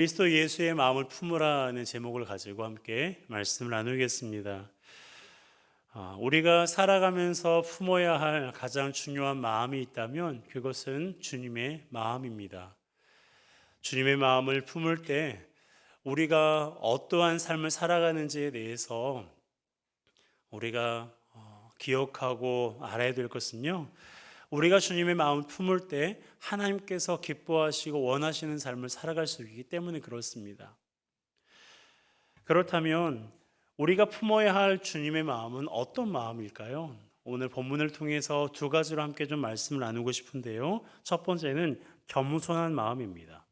그리스도 예수의 마음을 품으라는 제목을 가지고 함께 말씀을 나누겠습니다. 우리가 살아가면서 품어야 할 가장 중요한 마음이 있다면 그것은 주님의 마음입니다. 주님의 마음을 품을 때 우리가 어떠한 삶을 살아가는지에 대해서 우리가 기억하고 알아야 될 것은요, 우리가 주님의 마음을 품을 때 하나님께서 기뻐하시고 원하시는 삶을 살아갈 수 있기 때문에 그렇습니다. 그렇다면 우리가 품어야 할 주님의 마음은 어떤 마음일까요? 오늘 본문을 통해서 두 가지로 함께 좀 말씀을 나누고 싶은데요. 첫 번째는 겸손한 마음입니다.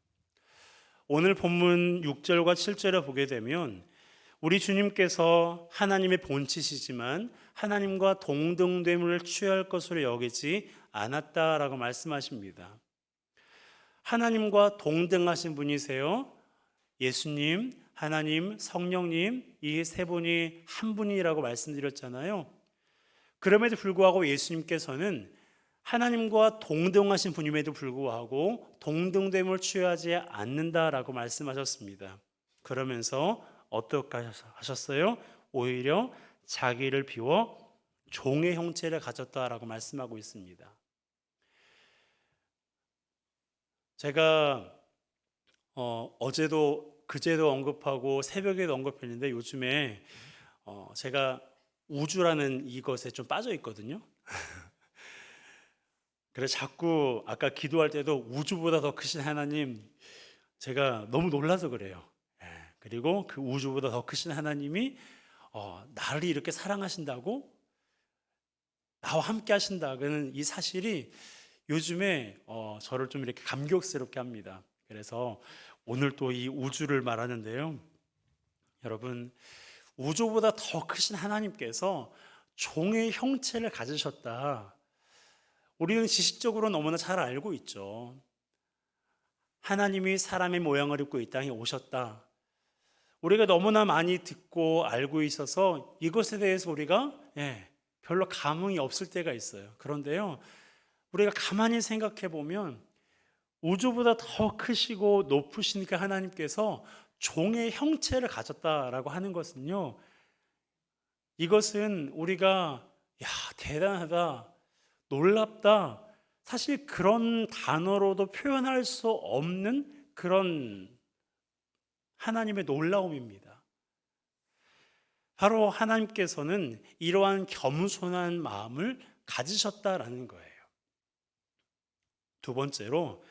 오늘 본문 6절과 7절을 보게 되면 우리 주님께서 하나님의 본체시지만 하나님과 동등됨을 취할 것으로 여기지 않았다라고 말씀하십니다. 하나님과 동등하신 분이세요. 예수님, 하나님, 성령님, 이 세 분이 한 분이라고 말씀드렸잖아요. 그럼에도 불구하고 예수님께서는 하나님과 동등하신 분임에도 불구하고 동등됨을 취하지 않는다라고 말씀하셨습니다. 그러면서 어떻게 하셨어요? 오히려 자기를 비워 종의 형체를 가졌다라고 말씀하고 있습니다. 제가 어제도 그제도 언급하고 새벽에도 언급했는데 요즘에 제가 우주라는 이것에 좀 빠져 있거든요. 그래서 자꾸 아까 기도할 때도 우주보다 더 크신 하나님, 제가 너무 놀라서 그래요. 그리고 그 우주보다 더 크신 하나님이 나를 이렇게 사랑하신다고, 나와 함께 하신다는 이 사실이 요즘에 저를 좀 이렇게 감격스럽게 합니다. 그래서 오늘 또 이 우주를 말하는데요, 여러분, 우주보다 더 크신 하나님께서 종의 형체를 가지셨다. 우리는 지식적으로 너무나 잘 알고 있죠. 하나님이 사람의 모양을 입고 이 땅에 오셨다. 우리가 너무나 많이 듣고 알고 있어서 이것에 대해서 우리가 별로 감흥이 없을 때가 있어요. 그런데요, 우리가 가만히 생각해 보면 우주보다 더 크시고 높으신 그 하나님께서 종의 형체를 가졌다라고 하는 것은요, 이것은 우리가 대단하다, 놀랍다, 사실 그런 단어로도 표현할 수 없는 그런 하나님의 놀라움입니다. 바로 하나님께서는 이러한 겸손한 마음을 가지셨다라는 거예요. 두 번째로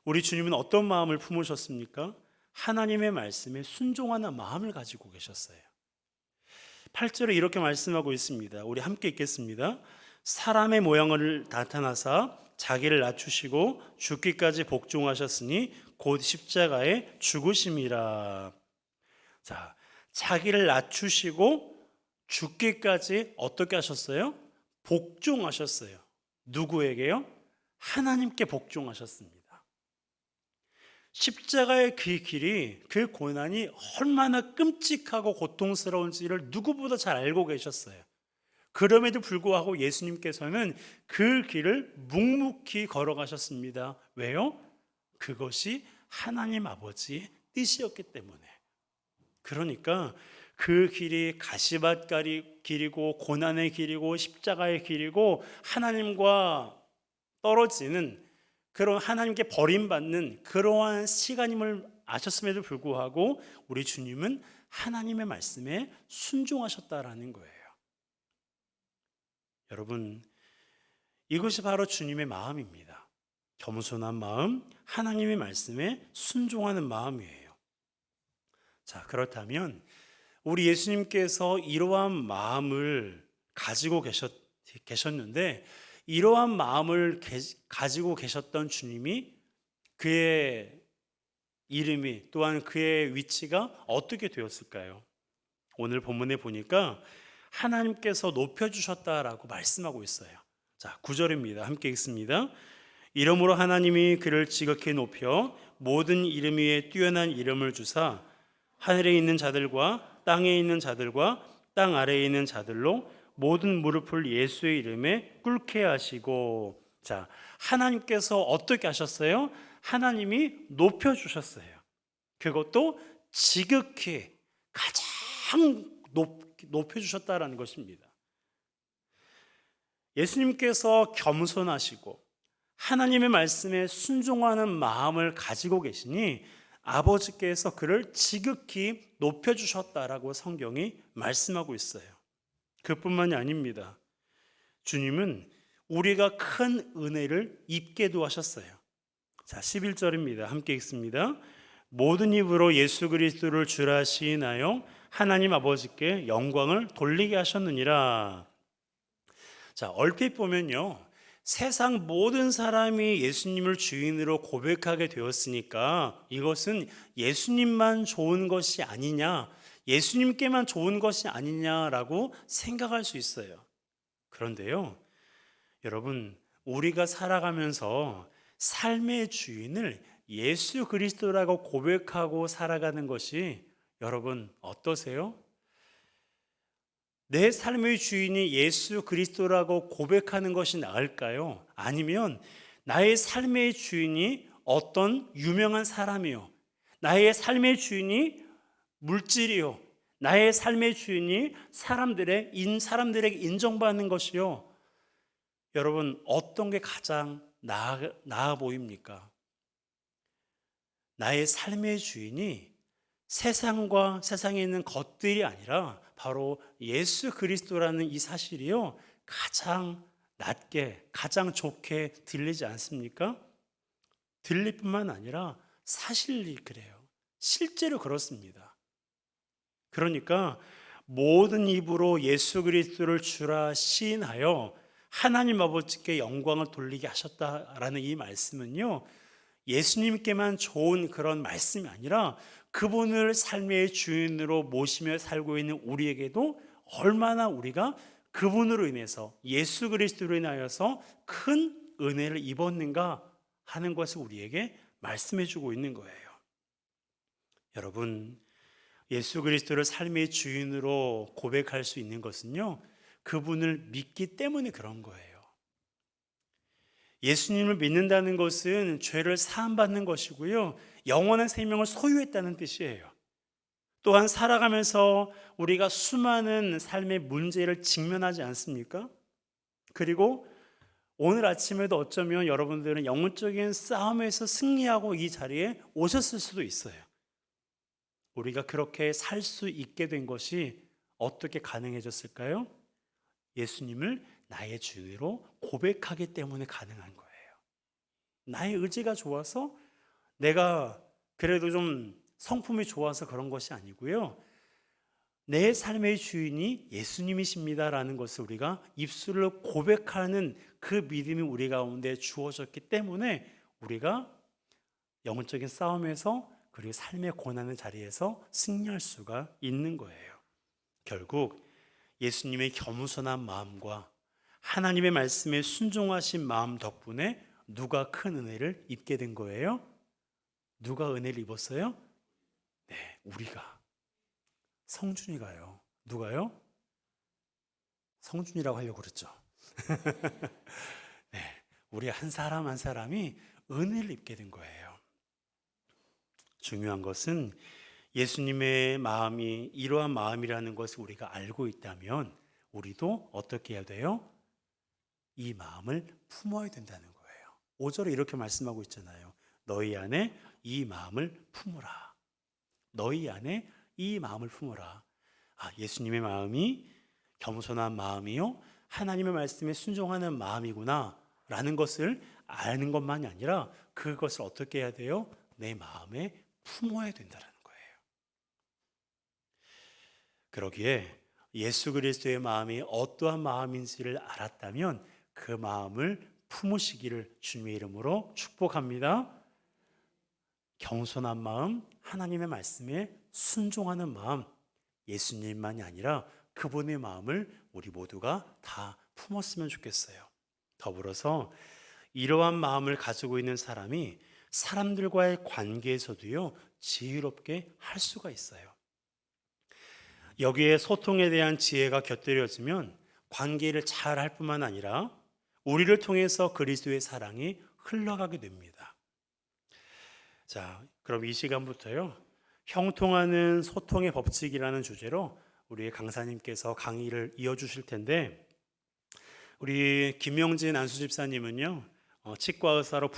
우리 주님은 어떤 마음을 품으셨습니까? 하나님의 말씀에 순종하는 마음을 가지고 계셨어요. 8절에 이렇게 말씀하고 있습니다. 우리 함께 읽겠습니다. 사람의 모양을 나타나사 자기를 낮추시고 죽기까지 복종하셨으니 곧 십자가에 죽으심이라. 자, 자기를 낮추시고 죽기까지 어떻게 하셨어요? 복종하셨어요. 누구에게요? 하나님께 복종하셨습니다. 십자가의 그 길이, 그 고난이 얼마나 끔찍하고 고통스러운지를 누구보다 잘 알고 계셨어요. 그럼에도 불구하고 예수님께서는 그 길을 묵묵히 걸어가셨습니다. 왜요? 그것이 하나님 아버지의 뜻이었기 때문에. 그러니까 그 길이 가시밭 길이고 고난의 길이고 십자가의 길이고 하나님과 떨어지는, 그런 하나님께 버림받는 그러한 시간임을 아셨음에도 불구하고 우리 주님은 하나님의 말씀에 순종하셨다라는 거예요. 여러분, 이것이 바로 주님의 마음입니다. 겸손한 마음, 하나님의 말씀에 순종하는 마음이에요. 자, 그렇다면 우리 예수님께서 이러한 마음을 가지고 계셨는데, 이러한 마음을 가지고 계셨던 주님이, 그의 이름이, 또한 그의 위치가 어떻게 되었을까요? 오늘 본문에 보니까 하나님께서 높여주셨다라고 말씀하고 있어요. 자, 9절입니다. 함께 읽습니다. 이러므로 하나님이 그를 지극히 높여 모든 이름 위에 뛰어난 이름을 주사 하늘에 있는 자들과 땅에 있는 자들과 땅 아래에 있는 자들로 모든 무릎을 예수의 이름에 꿇게 하시고. 자, 하나님께서 어떻게 하셨어요? 하나님이 높여주셨어요. 그것도 지극히 가장 높여주셨다라는 것입니다. 예수님께서 겸손하시고 하나님의 말씀에 순종하는 마음을 가지고 계시니 아버지께서 그를 지극히 높여주셨다라고 성경이 말씀하고 있어요. 그뿐만이 아닙니다. 주님은 우리가 큰 은혜를 입게도 하셨어요. 자, 11절입니다. 함께 읽습니다. 모든 입으로 예수 그리스도를 주라 시인하여 하나님 아버지께 영광을 돌리게 하셨느니라. 자, 얼핏 보면요, 세상 모든 사람이 예수님을 주인으로 고백하게 되었으니까 이것은 예수님만 좋은 것이 아니냐, 예수님께만 좋은 것이 아니냐라고 생각할 수 있어요. 그런데요, 여러분, 우리가 살아가면서 삶의 주인을 예수 그리스도라고 고백하고 살아가는 것이 여러분 어떠세요? 내 삶의 주인이 예수 그리스도라고 고백하는 것이 나을까요? 아니면 나의 삶의 주인이 어떤 유명한 사람이요, 나의 삶의 주인이 물질이요, 나의 삶의 주인이 사람들에게 인정받는 것이요, 여러분 어떤 게 가장 나아 보입니까? 나의 삶의 주인이 세상과 세상에 있는 것들이 아니라 바로 예수 그리스도라는 이 사실이요, 가장 낮게, 가장 좋게 들리지 않습니까? 들릴 뿐만 아니라 사실이 그래요. 실제로 그렇습니다. 그러니까 모든 입으로 예수 그리스도를 주라 시인하여 하나님 아버지께 영광을 돌리게 하셨다라는 이 말씀은요, 예수님께만 좋은 그런 말씀이 아니라 그분을 삶의 주인으로 모시며 살고 있는 우리에게도 얼마나 우리가 그분으로 인해서, 예수 그리스도로 인하여서 큰 은혜를 입었는가 하는 것을 우리에게 말씀해 주고 있는 거예요. 여러분, 예수 그리스도를 삶의 주인으로 고백할 수 있는 것은요, 그분을 믿기 때문에 그런 거예요. 예수님을 믿는다는 것은 죄를 사함받는 것이고요, 영원한 생명을 소유했다는 뜻이에요. 또한 살아가면서 우리가 수많은 삶의 문제를 직면하지 않습니까? 그리고 오늘 아침에도 어쩌면 여러분들은 영적인 싸움에서 승리하고 이 자리에 오셨을 수도 있어요. 우리가 그렇게 살 수 있게 된 것이 어떻게 가능해졌을까요? 예수님을 나의 주인으로 고백하기 때문에 가능한 거예요. 나의 의지가 좋아서, 내가 그래도 좀 성품이 좋아서 그런 것이 아니고요, 내 삶의 주인이 예수님이십니다라는 것을 우리가 입술로 고백하는 그 믿음이 우리 가운데 주어졌기 때문에 우리가 영적인 싸움에서, 그리고 삶의 고난의 자리에서 승리할 수가 있는 거예요. 결국 예수님의 겸손한 마음과 하나님의 말씀에 순종하신 마음 덕분에 누가 큰 은혜를 입게 된 거예요? 누가 은혜를 입었어요? 네, 우리가. 성준이가요. 누가요? 성준이라고 하려고 그랬죠. 네, 우리 한 사람 한 사람이 은혜를 입게 된 거예요. 중요한 것은 예수님의 마음이 이러한 마음이라는 것을 우리가 알고 있다면 우리도 어떻게 해야 돼요? 이 마음을 품어야 된다는 거예요. 5절에 이렇게 말씀하고 있잖아요. 너희 안에 이 마음을 품으라. 너희 안에 이 마음을 품으라. 예수님의 마음이 겸손한 마음이요, 하나님의 말씀에 순종하는 마음이구나 라는 것을 아는 것만이 아니라 그것을 어떻게 해야 돼요? 내 마음에 품어야 된다는 거예요. 그러기에 예수 그리스도의 마음이 어떠한 마음인지를 알았다면 그 마음을 품으시기를 주님의 이름으로 축복합니다. 겸손한 마음, 하나님의 말씀에 순종하는 마음, 예수님만이 아니라 그분의 마음을 우리 모두가 다 품었으면 좋겠어요. 더불어서 이러한 마음을 가지고 있는 사람이 사람들과의 관계에서도요, 지혜롭게 할 수가 있어요. 여기에 소통에 대한 지혜가 곁들여지면 관계를 잘 할 뿐만 아니라 우리를 통해서 그리스도의 사랑이 흘러가게 됩니다. 자, 그럼 이 시간부터요, 형통하는 소통의 법칙이라는 주제로 우리 강사님께서 강의를 이어주실 텐데, 우리 김영진 안수 집사님은요, 치과 의사로